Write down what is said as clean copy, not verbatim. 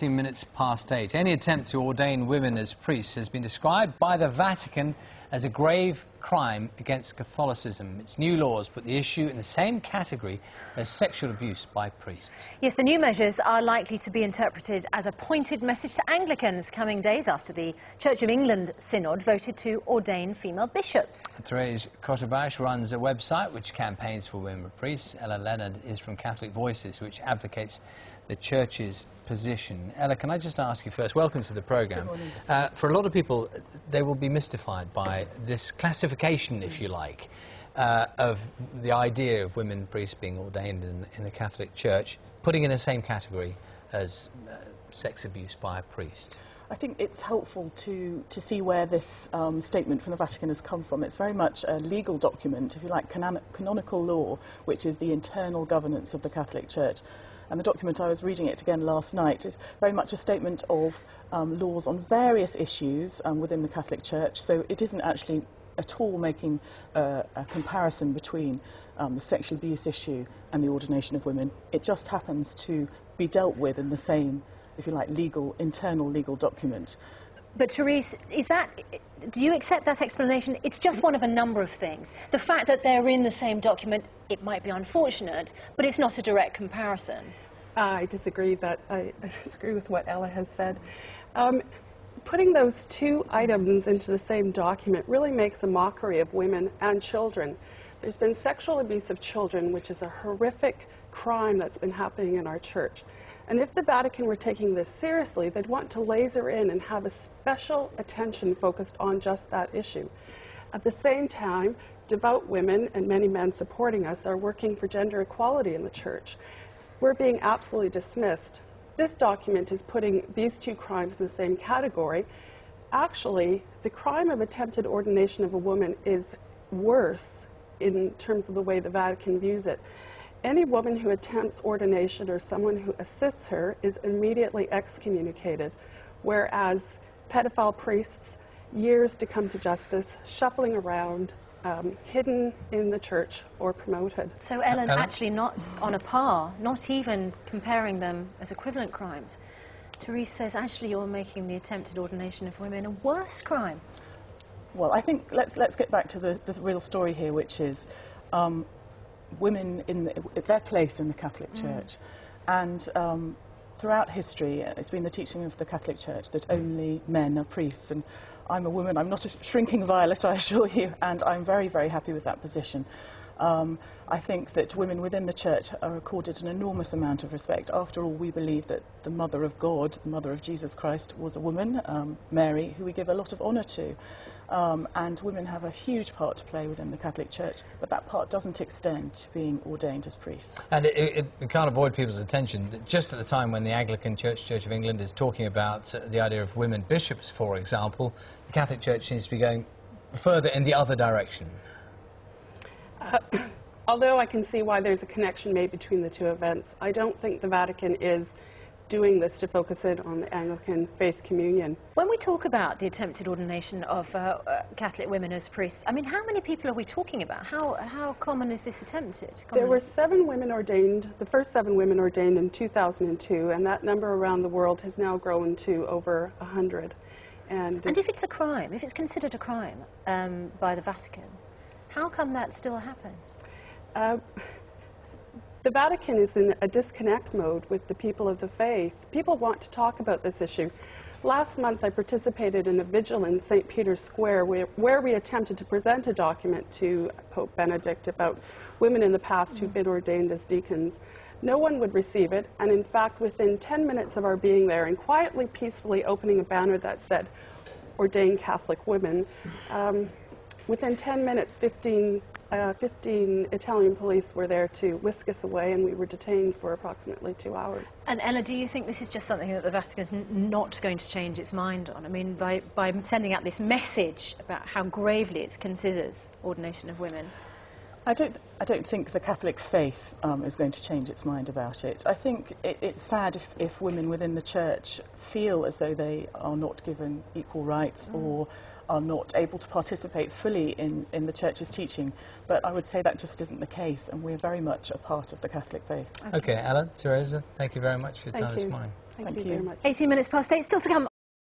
Minutes past 8. Any attempt to ordain women as priests has been described by the Vatican as a grave crime against Catholicism. Its new laws put the issue in the same category as sexual abuse by priests. Yes, the new measures are likely to be interpreted as a pointed message to Anglicans coming days after the Church of England Synod voted to ordain female bishops. Therese Koturbash runs a website which campaigns for women priests. Ella Leonard is from Catholic Voices, which advocates the Church's position. Ella, can I just ask you first, welcome to the programme. For a lot of people, they will be mystified by this classification, if you like, of the idea of women priests being ordained in the Catholic Church, putting in the same category as sex abuse by a priest. I think it's helpful to see where this statement from the Vatican has come from. It's very much a legal document, if you like, canonical law, which is the internal governance of the Catholic Church. And the document, I was reading it again last night, is very much a statement of laws on various issues within the Catholic Church. So it isn't actually at all making a comparison between the sexual abuse issue and the ordination of women. It just happens to be dealt with in the same, if you like, internal legal document. But Therese, do you accept that explanation? It's just one of a number of things. The fact that they're in the same document, it might be unfortunate, but it's not a direct comparison. I disagree with what Ella has said. Putting those two items into the same document really makes a mockery of women and children. There's been sexual abuse of children, which is a horrific crime that's been happening in our church. And if the Vatican were taking this seriously, they'd want to laser in and have a special attention focused on just that issue. At the same time, devout women and many men supporting us are working for gender equality in the church. We're being absolutely dismissed. This document is putting these two crimes in the same category. Actually, the crime of attempted ordination of a woman is worse in terms of the way the Vatican views it. Any woman who attempts ordination or someone who assists her is immediately excommunicated, whereas pedophile priests, years to come to justice, shuffling around, hidden in the church or promoted. So Ellen, actually not on a par, not even comparing them as equivalent crimes. Therese says actually you're making the attempted ordination of women a worse crime. Well, I think let's get back to the real story here, which is women in their place in the Catholic Church. And throughout history, it's been the teaching of the Catholic Church that only men are priests. And I'm a woman, I'm not a shrinking violet, I assure you, and I'm very, very happy with that position. I think that women within the Church are accorded an enormous amount of respect. After all, we believe that the Mother of God, the Mother of Jesus Christ, was a woman, Mary, who we give a lot of honour to. And women have a huge part to play within the Catholic Church, but that part doesn't extend to being ordained as priests. And it can't avoid people's attention that just at the time when the Anglican Church, Church of England, is talking about the idea of women bishops, for example, the Catholic Church seems to be going further in the other direction. Although I can see why there's a connection made between the two events, I don't think the Vatican is doing this to focus it on the Anglican faith communion. When we talk about the attempted ordination of Catholic women as priests, I mean, how many people are we talking about? How common is this attempted? There were 7 women ordained, the first 7 women ordained in 2002, and that number around the world has now grown to over 100. And if it's a crime, if it's considered a crime by the Vatican, how come that still happens? The Vatican is in a disconnect mode with the people of the faith. People want to talk about this issue. Last month I participated in a vigil in St. Peter's Square where we attempted to present a document to Pope Benedict about women in the past who've been ordained as deacons. No one would receive it, and in fact within 10 minutes of our being there and quietly, peacefully opening a banner that said, "Ordain Catholic Women," within 10 minutes, 15 Italian police were there to whisk us away, and we were detained for approximately 2 hours. And Ella, do you think this is just something that the Vatican is not going to change its mind on? I mean, by sending out this message about how gravely it considers ordination of women? I don't think the Catholic faith is going to change its mind about it. I think it's sad if women within the Church feel as though they are not given equal rights or are not able to participate fully in the Church's teaching. But I would say that just isn't the case, and we're very much a part of the Catholic faith. Okay, Ella, Therese, thank you very much for your time this morning. Thank you very much. 18 minutes past 8, still to come.